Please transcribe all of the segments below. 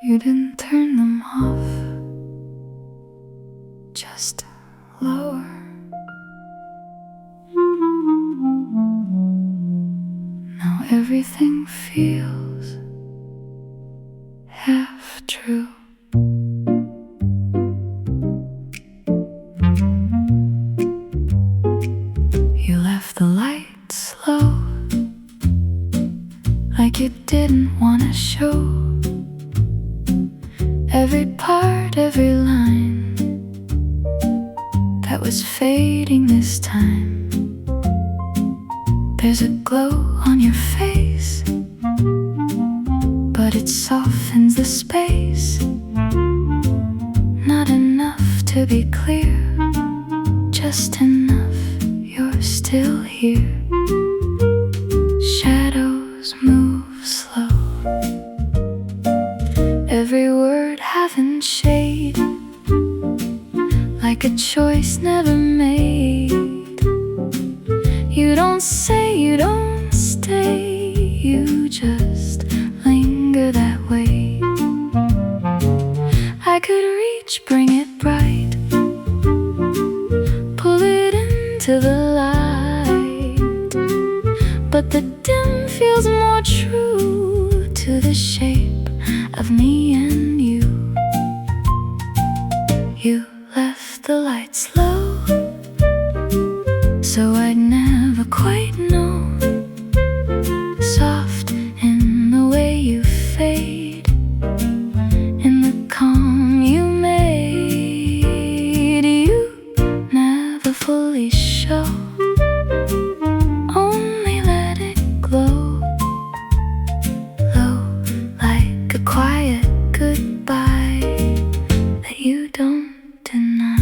You didn't turn them off, just lower. Now everything feels half true. You left the lights low, like you didn't want to show every part, every line that was fading this time. There's a glow on your face, but it softens the space. Not enough to be clear, just enough you're still here. Shadows move slow, every word having shade, like a choice never made. You don't say, you don't stay, you just linger that way. I could reach, bring it bright, pull it into the light, but the dim feels more true to the shape of me and you. You left the lights low, so I'd never quite know. Soft in the way you fade, in the calm you made. You never fully show, only let it glow low, like a quiet goodbye that you don't deny.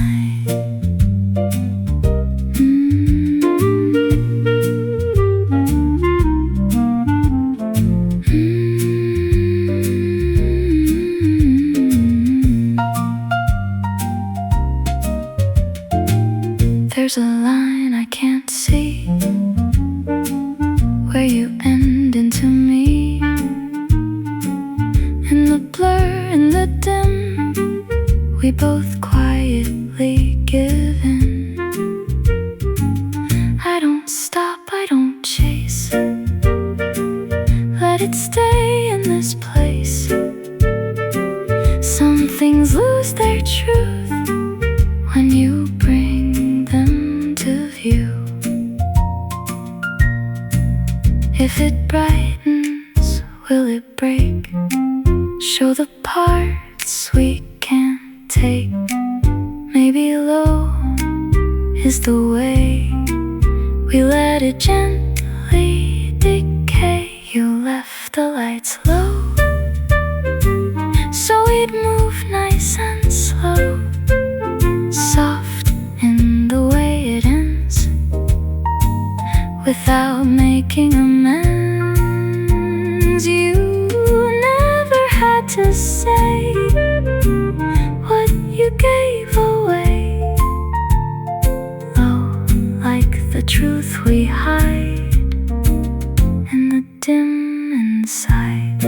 There's a line I can't see, where you end into me. In the blur, in the dim, we both quietly give in. I don't stop, I don't chase, let it stay in this place. Some things lose their truth when you bring them to view. If it brightens, will it break? Show the parts we can't take. Maybe low is the way, we let it gently decay. You left the lights low, so we'd move nice and slow. Soft in the way it ends, without making amends. You never had to say what you gave away. Low, like the truth we hide in the dim inside.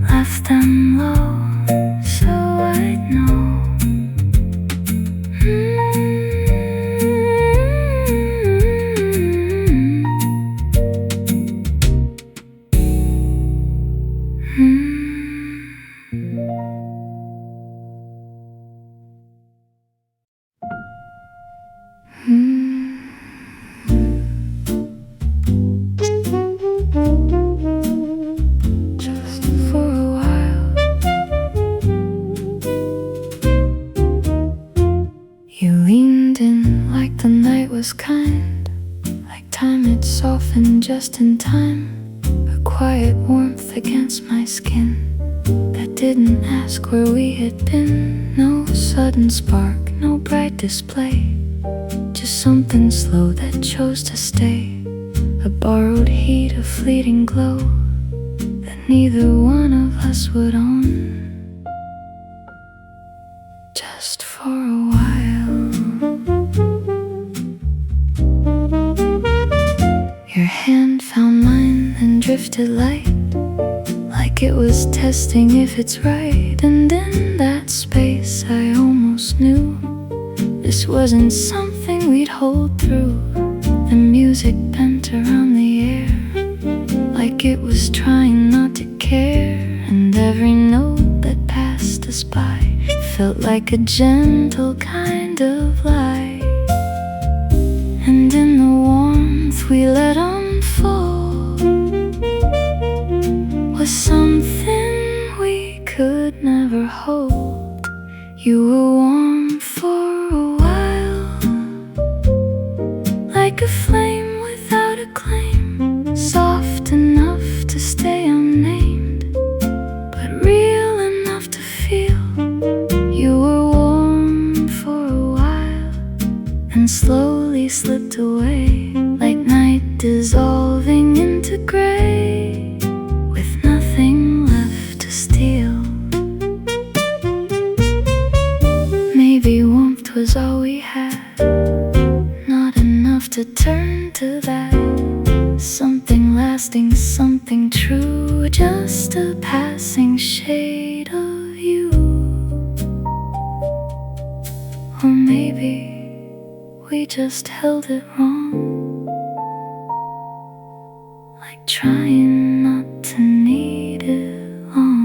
Left them low, so I'd know. Just for a while, you leaned in like the night was kind, like time had softened just in time. A quiet warmth against my skin that didn't ask where we had been. No sudden spark, no bright display, just something slow that chose to stay. A borrowed heat, a fleeting glow that neither one of us would own. Just for a while. Your hand found mine and drifted light, like like it was testing if it's right. And in that space I almost knew this wasn't something we'd hold through. The music bent around the air like it was trying not to care, and every note that passed us by felt like a gentle kind of lie. And in the warmth we let unfold was something we could never hold. You were warm for a while, like a flame without a claim, soft enough to stay unnamed, but real enough to feel. You were warm for a while and slowly slipped away, like night dissolving into gray, with nothing left to steal. Maybe warmth was all we had, not enough to turn to that. Something lasting, something true, just a passing shade of you. Or maybe we just held it wrong, like trying not to need it long.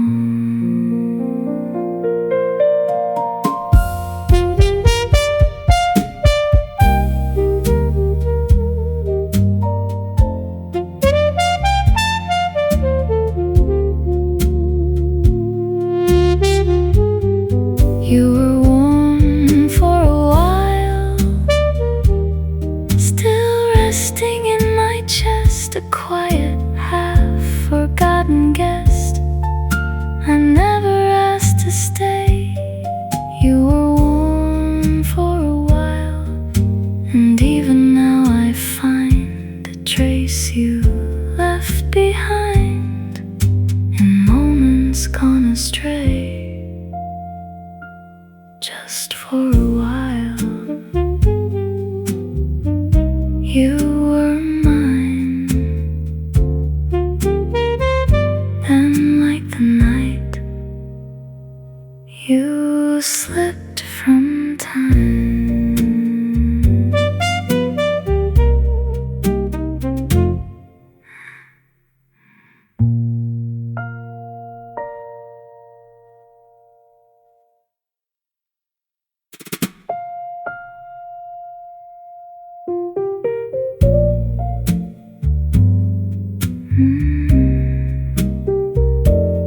You were warm for a while, still resting in my chest, a quiet, half-forgotten guest. I never asked to stay. You were warm for a while, and even now I find a trace you left behind in moments gone astray. Just for a while, you were mine. Then, like the night, you slipped from time.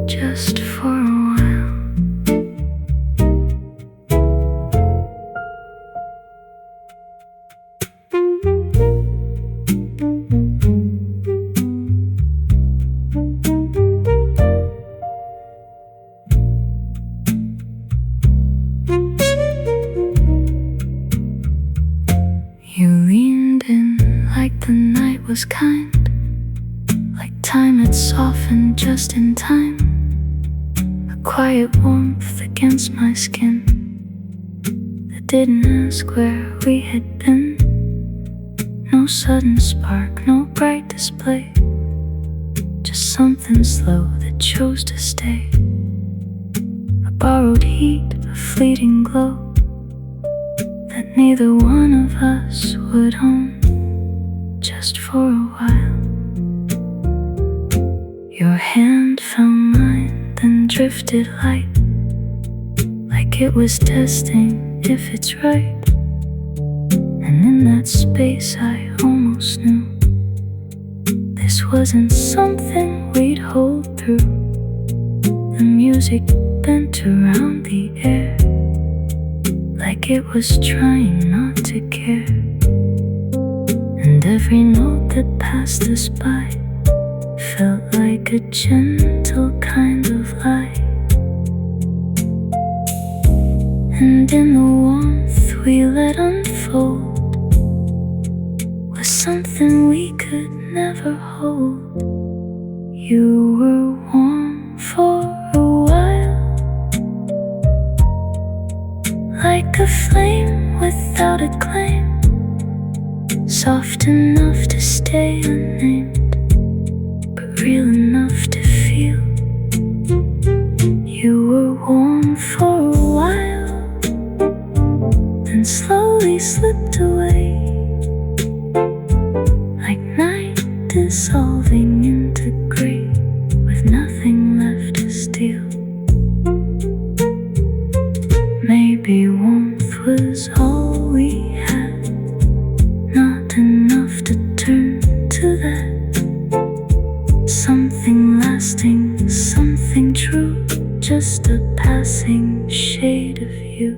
Just for a while. You leaned in like the night was kind, like time had softened just in time. A quiet warmth against my skin that didn't ask where we had been. No sudden spark, no bright display, just something slow that chose to stay. A borrowed heat, a fleeting glow that neither one of us would own. Just for a while, your hand found mine, then drifted light, like it was testing if it's right. And in that space I almost knew this wasn't something we'd hold through. The music bent around the air like it was trying not to care, and every note that passed us by felt like a gentle kind of lie. And in the warmth we let unfold was something we could never hold. You were warm for a while, like a flame without a claim, soft enough to stay unnamed, but real enough to feel. Nothing lasting, something true, just a passing shade of you.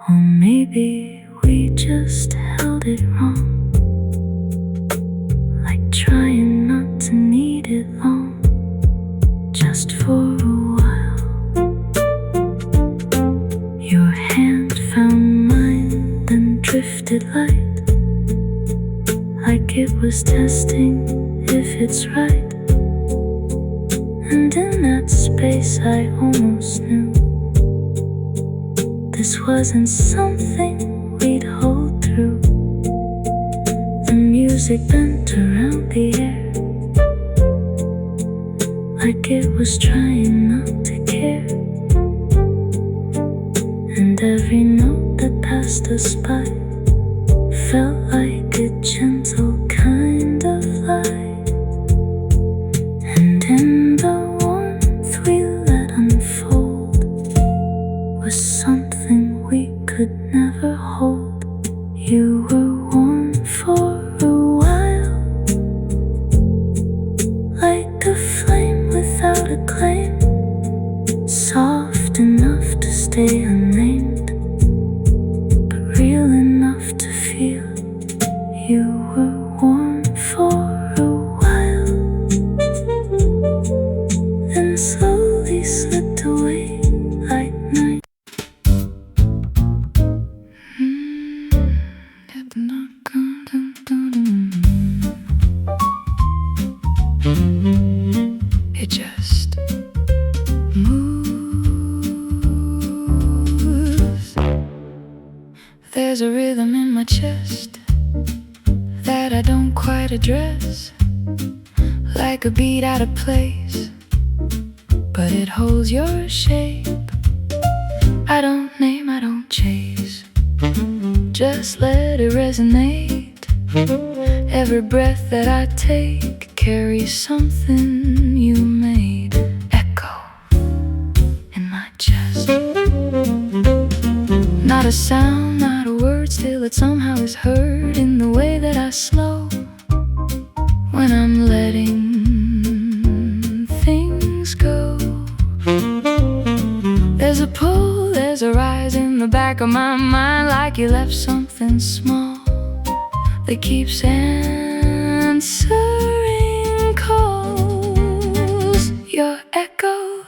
Or maybe we just held it wrong, like trying not to need it long, just for a while. Your hand found mine, then drifted light, like it was testing if it's right. And in that space I almost knew this wasn't something we'd hold through. The music bent around the air, like it was trying not to care. And every note that passed us by felt like a gentle kind of light. And in the warmth we let unfold was something we could never hold. You were warm for a while, like a flame without a claim, soft enough to stay unnamed, but real enough to feel. You were warm for a while, then slowly slipped away like night. It just moves. There's a rhythm in my chest that I don't quite address, like a beat out of place, but it holds your shape. I don't name, I don't chase, just let it resonate. Every breath that I take carries something you made. Echo in my chest. Not a sound, not a word, still it somehow is heard in the way that I slow when I'm letting things go. There's a pull, there's a rise in the back of my mind, like you left something small that keeps answering calls. Your echo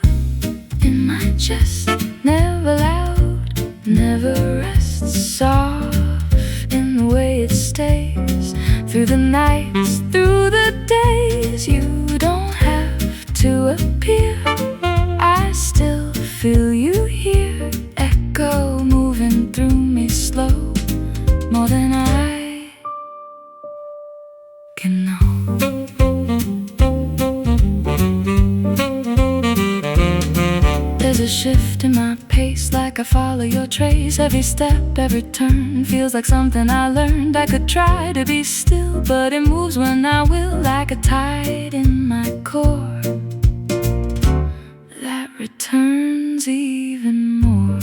in my chest, never loud, never rests, soft in the way it stays through the nights, through the days. You don't have to appear, I still feel you here. Echo moving through me slow, more than I can know. There's a shift in my pace, like I follow your trace. Every step, every turn feels like something I learned. I could try to be still, but it moves when I will, like a tide in my core that returns even more.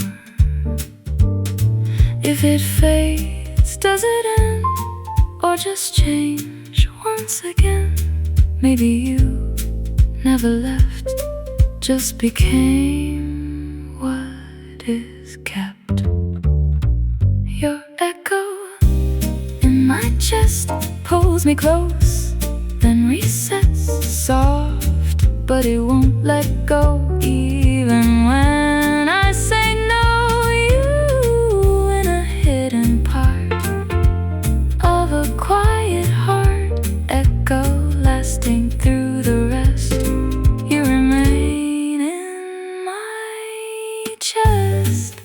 If it fades, does it end, or just change once again? Maybe you never left, just became what is kept. Your echo in my chest pulls me close, then resets, soft, but it won't let go. Even when I say no, you in a hidden part of a quiet heart, echo lasting through the rest. You remain in my chest.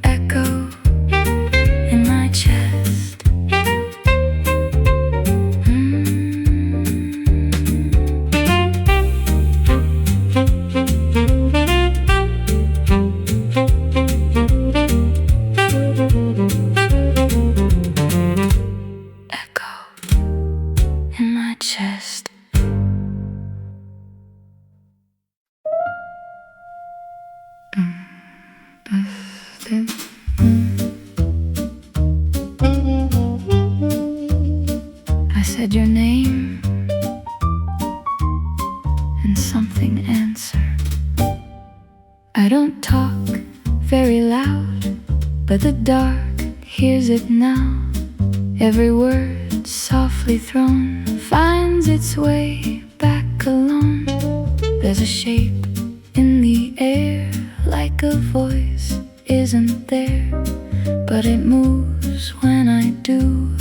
Echo in my chest. Echo. said your name, and something answered. I don't talk very loud, but the dark hears it now. Every word softly thrown finds its way back alone. There's a shape in the air, like a voice isn't there, but it moves when I do,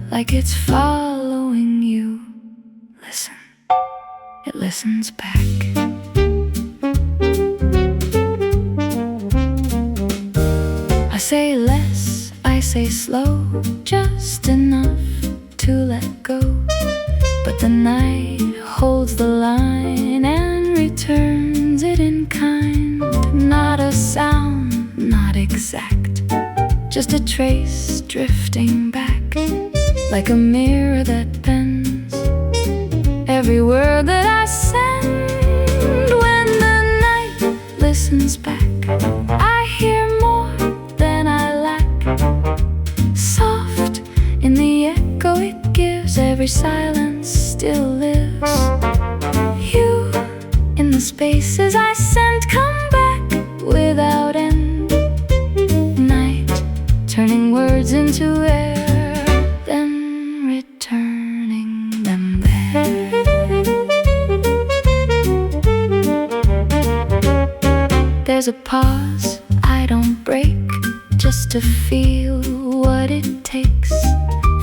like it's following you. Listen, it listens back. I say less, I say slow, just enough to let go. But the night holds the line and returns it in kind. Not a sound, not exact, just a trace drifting back, like a mirror that bends every word that I send. When the night listens back, I hear more than I lack. Soft in the echo it gives, every silence still lives. You in the spaces I sent come back without end. Night turning words into air, then returning them there. There's a pause I don't break, just to feel what it takes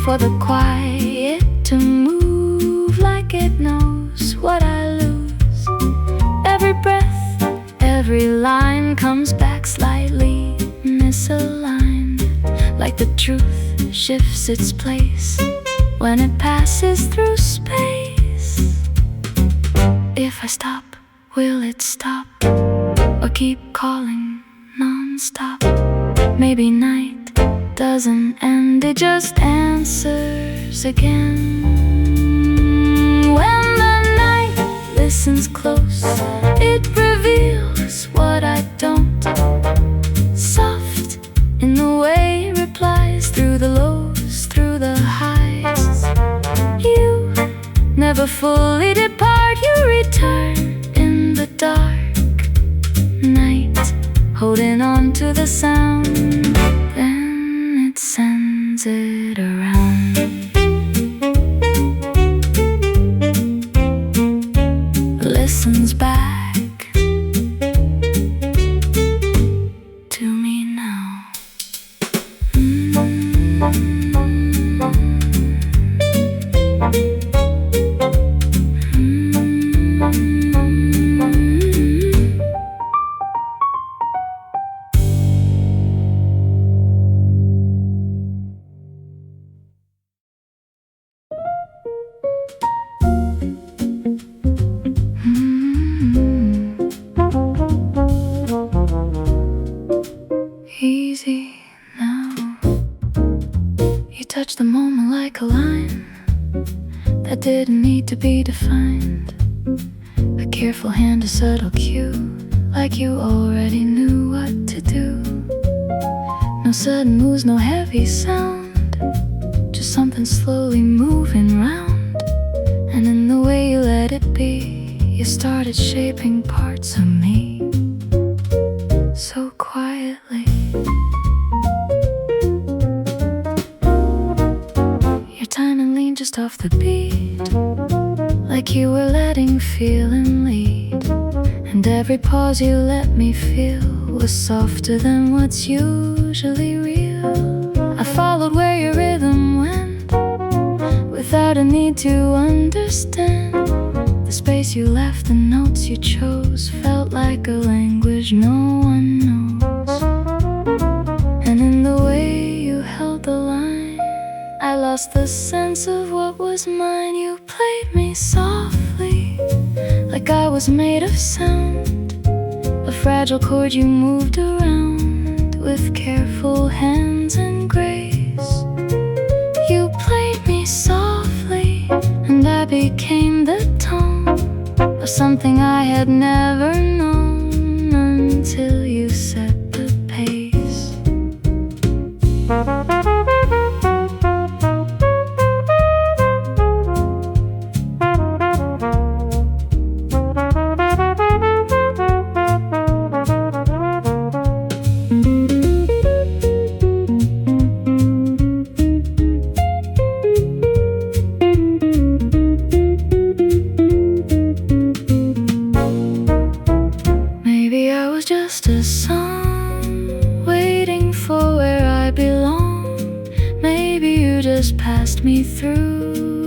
for the quiet to move like it knows what I lose. Every breath, every line comes back slightly misaligned, like the truth shifts its place when it passes through space. If I stop, will it stop, or keep calling non-stop? Maybe night doesn't end, it just answers again. When the night listens close, it reveals what I don't. Soft in the way it replies, through the lows, through the highs. You never fully depart, you return in the dark. Night holding on to the sound, then it sends it around. Listens back to me now. Easy now. You touch the moment like a line that didn't need to be defined. A careful hand, a subtle cue, like you already knew what to do. No sudden moves, no heavy sound, just something slowly moving round. And in the way you let it be, you started shaping parts of me so quietly. Your timing leaned just off the beat, like you were letting feeling lead. And every pause you let me feel was softer than what's usually real. I followed where your rhythm went, without a need to understand. The space you left, the notes you chose, felt like a language no one knows. And in the way you held the line, I lost the sense of what was mine. You played me softly, like I was made of sound, a fragile chord you moved around with careful hands and grace. You played me softly, and I became the tone of something I had never known until you set the pace.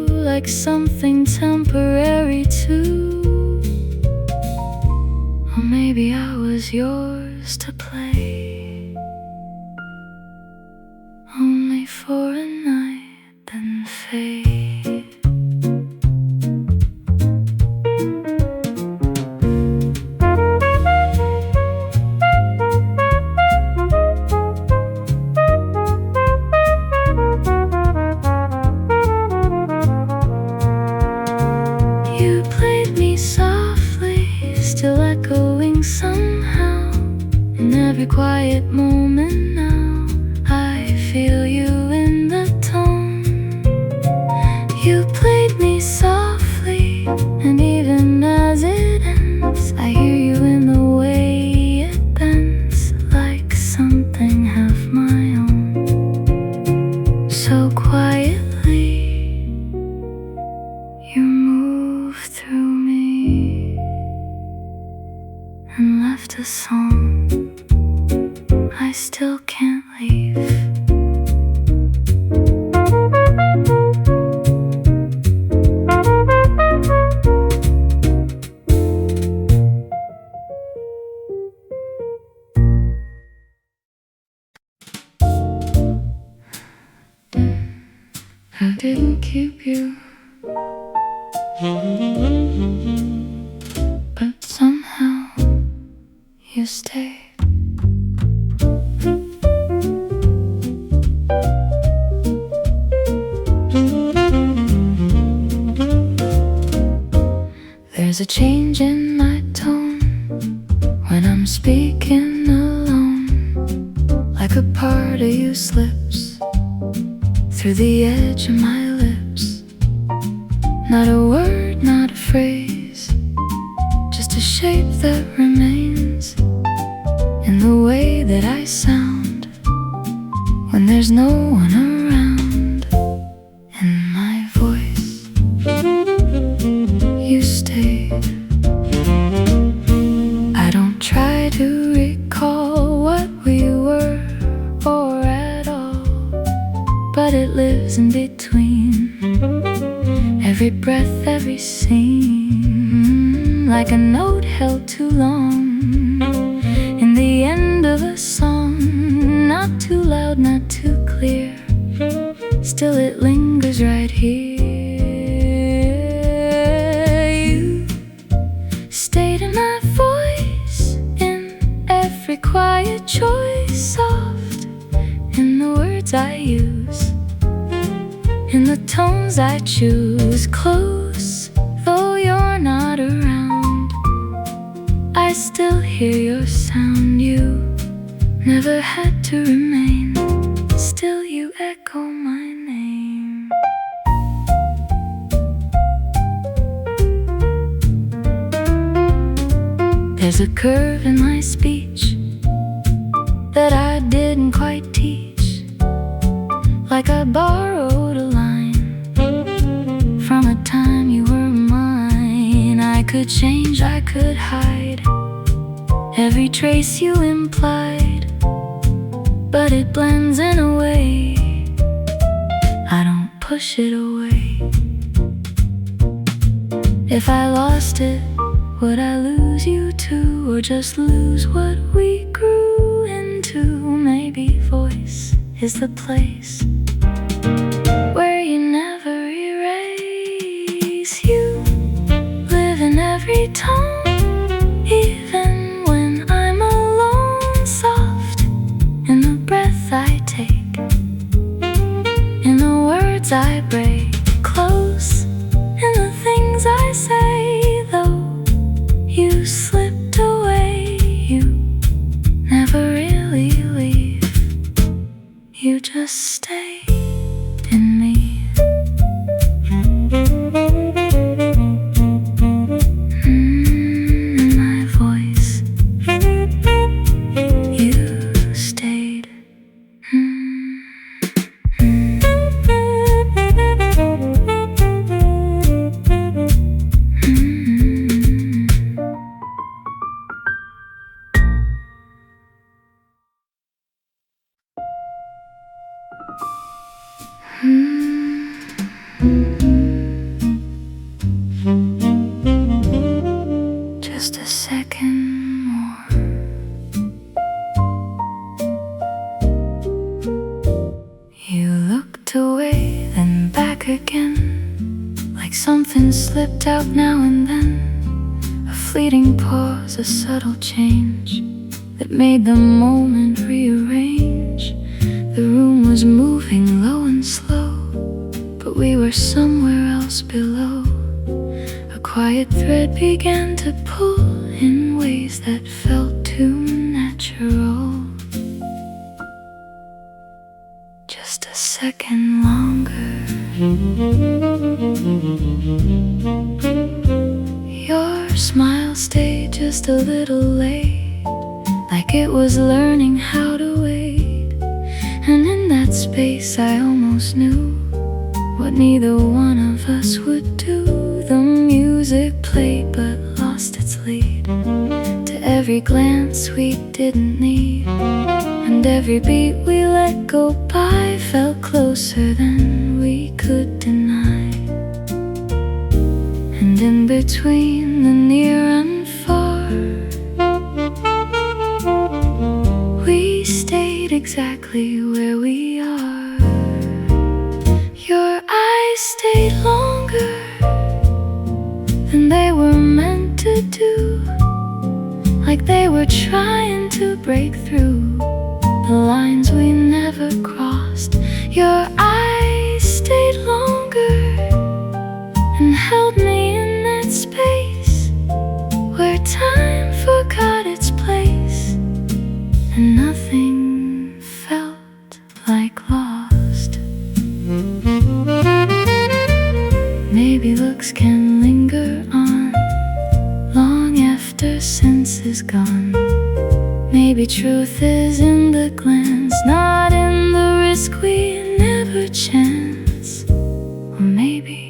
like something temporary too. Or maybe I was yours to play, only for a night then fade. You played me softly, still echoing somehow. In every quiet moment now, I feel you in the tone. You played me softly, and even as it ends, I hear you in the way it bends, like something half my own. So quietly, you move through me and left a song I still can't leave. I didn't keep you, but somehow you stayed. There's a change in my tone when I'm speaking alone, like a part of you slips through the edge of my lips. Not a word, not a phrase, just a shape that remains in the way that I sound when there's no one around. In my voice, you stayed. I don't try to recall what we were or at all, but it lives in between every breath, every scene, like a note held too long in the end of a song. Not too loud, not too clear, still it lingers right here. You stayed in my voice, in every quiet choice, soft in the words I use, in the tones I choose. Close, though you're not around, I still hear your sound. You never had to remain, still you echo my name. There's a curve in my speech that I didn't quite teach, like I borrowed a line from a time you were mine. I could change, I could hide every trace you implied, but it blends in a way I don't push it away. If I lost it, would I lose you too, or just lose what we grew into? Maybe voice is the place where you never erase. You live in every tone, even when I'm alone. Soft in the breath I take, in the words I break. Close in the things I say, though you slipped away. You never really leave, you just stay. back again, like something slipped out now and then. A fleeting pause, a subtle change that made the moment rearrange. The room was moving low and slow, but we were somewhere else below. A quiet thread began to pull in ways that felt too natural. Just a second longer. Your smile stayed just a little late, like it was learning how to wait. And in that space I almost knew what neither one of us would do. The music played but lost its lead, to every glance we didn't need, and every beat we let go by felt closer than we could deny. And in between the near and far, we stayed exactly where we are. Your eyes stayed longer than they were meant to do, like they were trying to break through the lines we never crossed. Your eyes stayed longer and held me in that space where time forgot its place and nothing felt like lost. Maybe looks can linger on long after sense is gone. Maybe truth is in the glance, not in the risk we never chance. Or maybe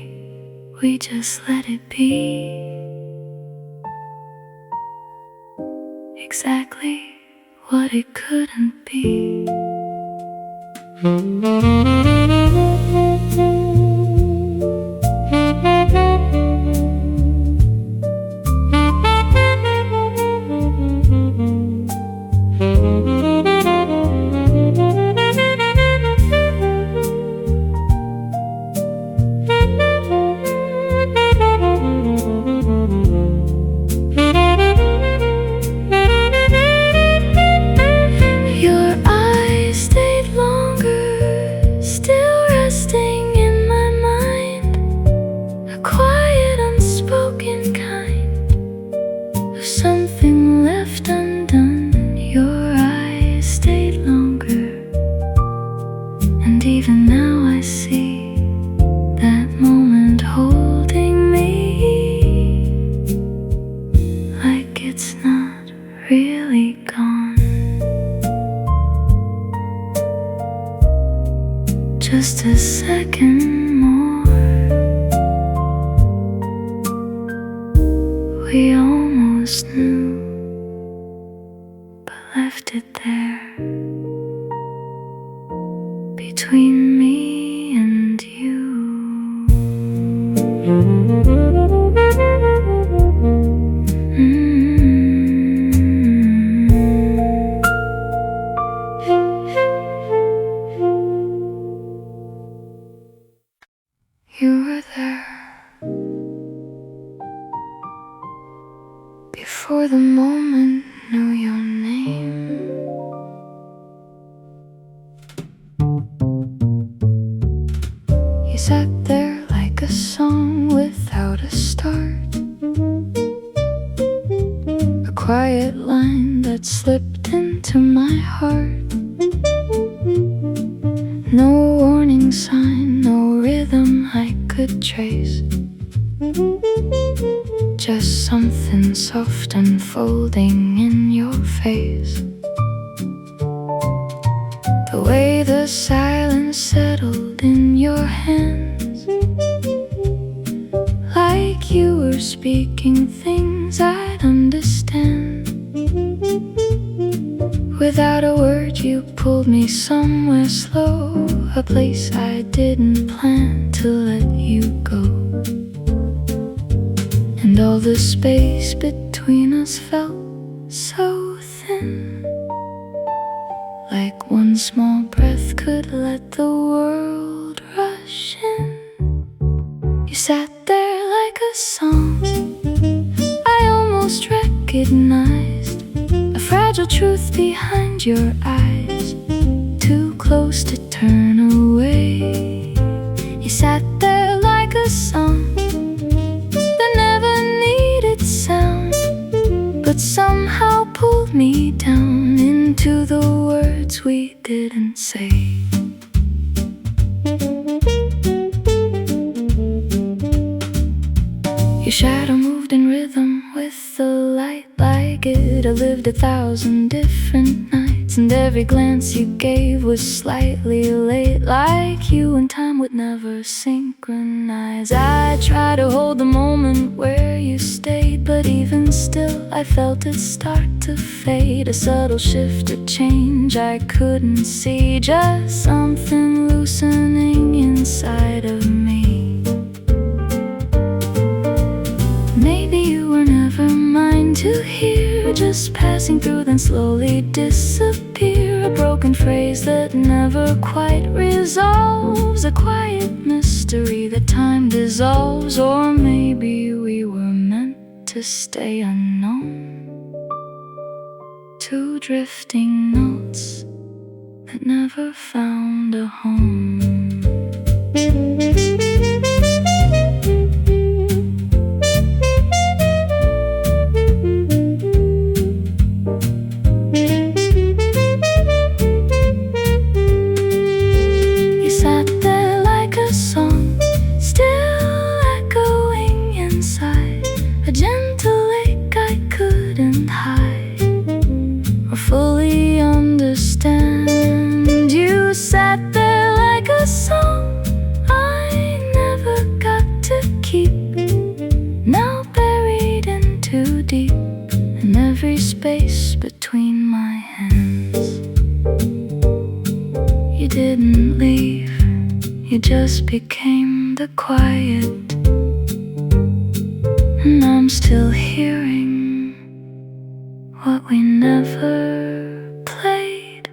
we just let it be exactly what it couldn't be. Something left undone. Your eyes stayed longer, and even now I see that moment holding me, like it's not really gone. Just a second more. We almost knew, but left it there between me and you. You were there before the moment knew your name. You sat there like a song without a start, a quiet line that slipped into my heart. No warning sign, no rhythm I could trace, just something soft unfolding in your face. The way the silence settled in your hands, like you were speaking things I'd understand. Without a word you pulled me somewhere slow, a place I didn't plan to let you go. And all the space between us felt so thin, like one small breath could let the world rush in. sat there like a song I almost recognized, a fragile truth behind your eyes, too close to turn away. You sat there like a song that never needed sound, but somehow pulled me down into the words we didn't say. Your shadow moved in rhythm with the light like it had lived 1,000 different nights, and every glance you gave was slightly late, like you and time would never synchronize. I tried to hold the moment where you stayed, but even still I felt it start to fade. A subtle shift or change I couldn't see, just something loosening inside of me. Maybe you were never mine to hear, just passing through then slowly disappear. A broken phrase that never quite resolves, a quiet mystery that time dissolves. Or maybe we were meant to stay unknown, two drifting notes that never found a home. Fully understand. You sat there like a song I never got to keep, now buried in too deep, in every space between my hands. You didn't leave, you just became the quiet, and I'm still hearing what we never played.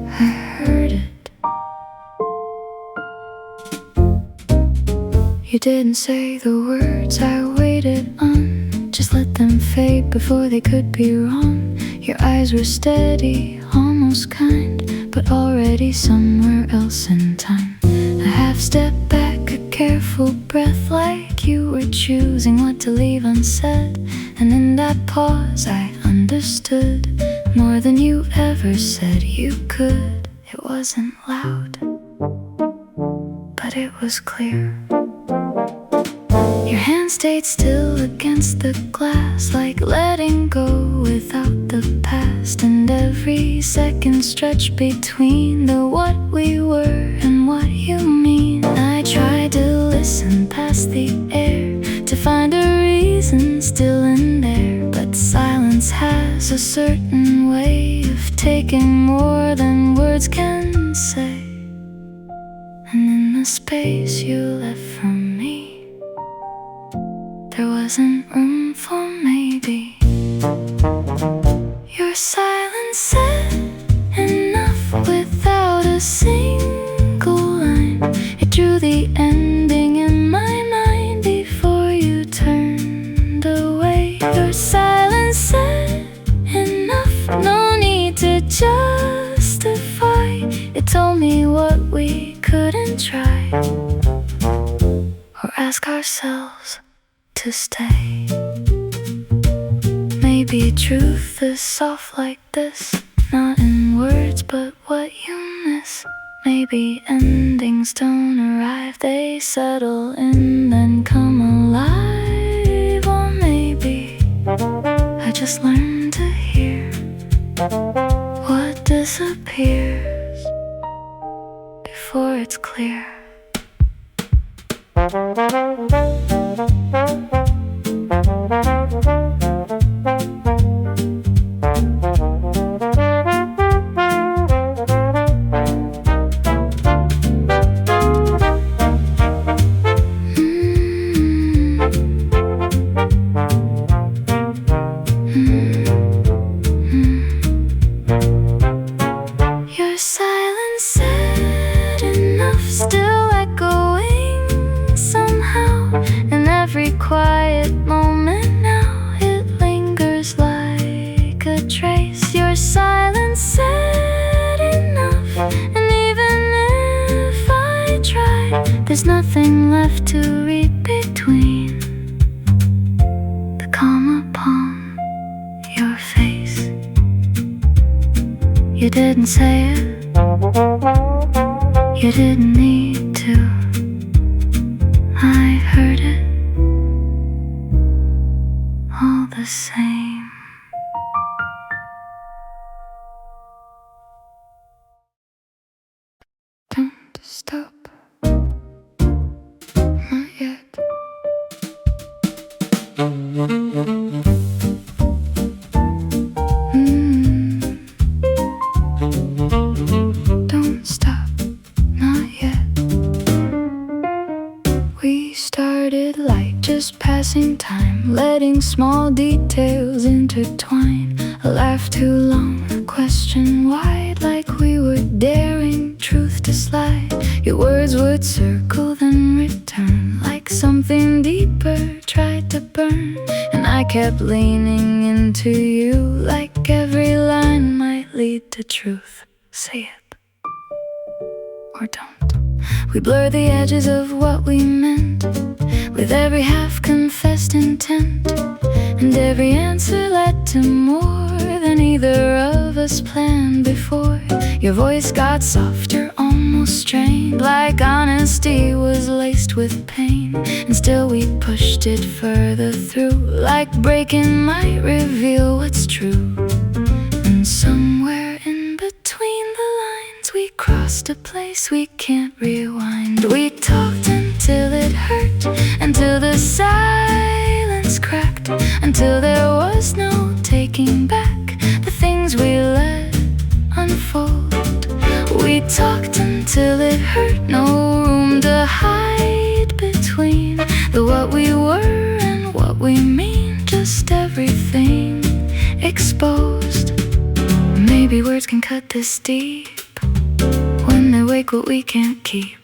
I heard it. You didn't say the words I waited on, just let them fade before they could be wrong. Your eyes were steady, almost kind, but already somewhere else in time. A half step back, a careful breath, like you were choosing what to leave unsaid. And in that pause I understood more than you ever said you could. It wasn't loud, but it was clear. Your hand stayed still against the glass, like letting go without the past. And every second stretched between the what we were and what you mean. I tried to listen past the air to find a reason still in there, but silence has a certain way of taking more than words can say. And in the space you left from me, there wasn't room for maybe. Your silence said enough without a single line. It drew the ending in my mind before you turned away. Your silence said enough, no need to justify. It told me what we couldn't try or ask ourselves to stay. Maybe truth is soft like this, not in words but what you miss. Maybe endings don't arrive, they settle in then come alive. Or maybe I just learned to hear what disappears before it's clear. say it. You didn't need to. I heard it all the same. Don't stop, not yet. Don't stop, not yet. We started light, just passing time, letting small details intertwine. A laugh too long, a question wide, like we were daring truth to slide. Your words would circle then return, like something deeper tried to burn. And I kept leaning into you, like every line might lead to truth. Say it, or don't. We blur the edges of what we meant, with every half-confessed intent. And every answer led to more than either of us planned before. Your voice got softer, almost strained, like honesty was laced with pain. And still we pushed it further through, like breaking might reveal what's true. And somewhere in between the lines, we crossed a place we can't rewind. We talked until it hurt, until the silence cracked, until there was no taking back the things we let unfold. We talked until it hurt, no room to hide between the what we were and what we mean, just everything exposed. Maybe words can cut this deep when they wake what we can't keep.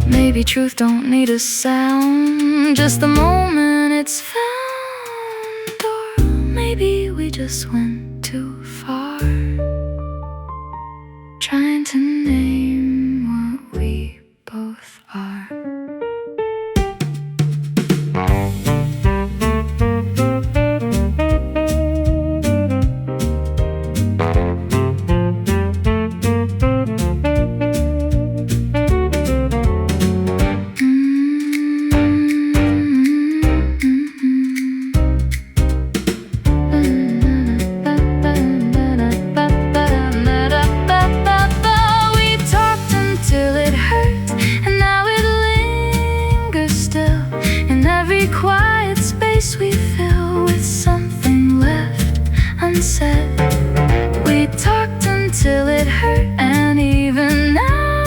Maybe truth don't need a sound, just the moment it's found. Or maybe we just went too far, trying to name what we both are. Quiet space we fill with something left unsaid. We talked until it hurt, and even now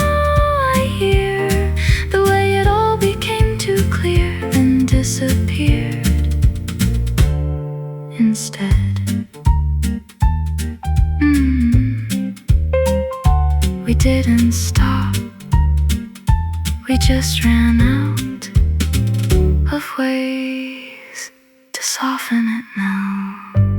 I hear the way it all became too clear, then disappeared instead. We didn't stop, we just ran out of ways to soften it now.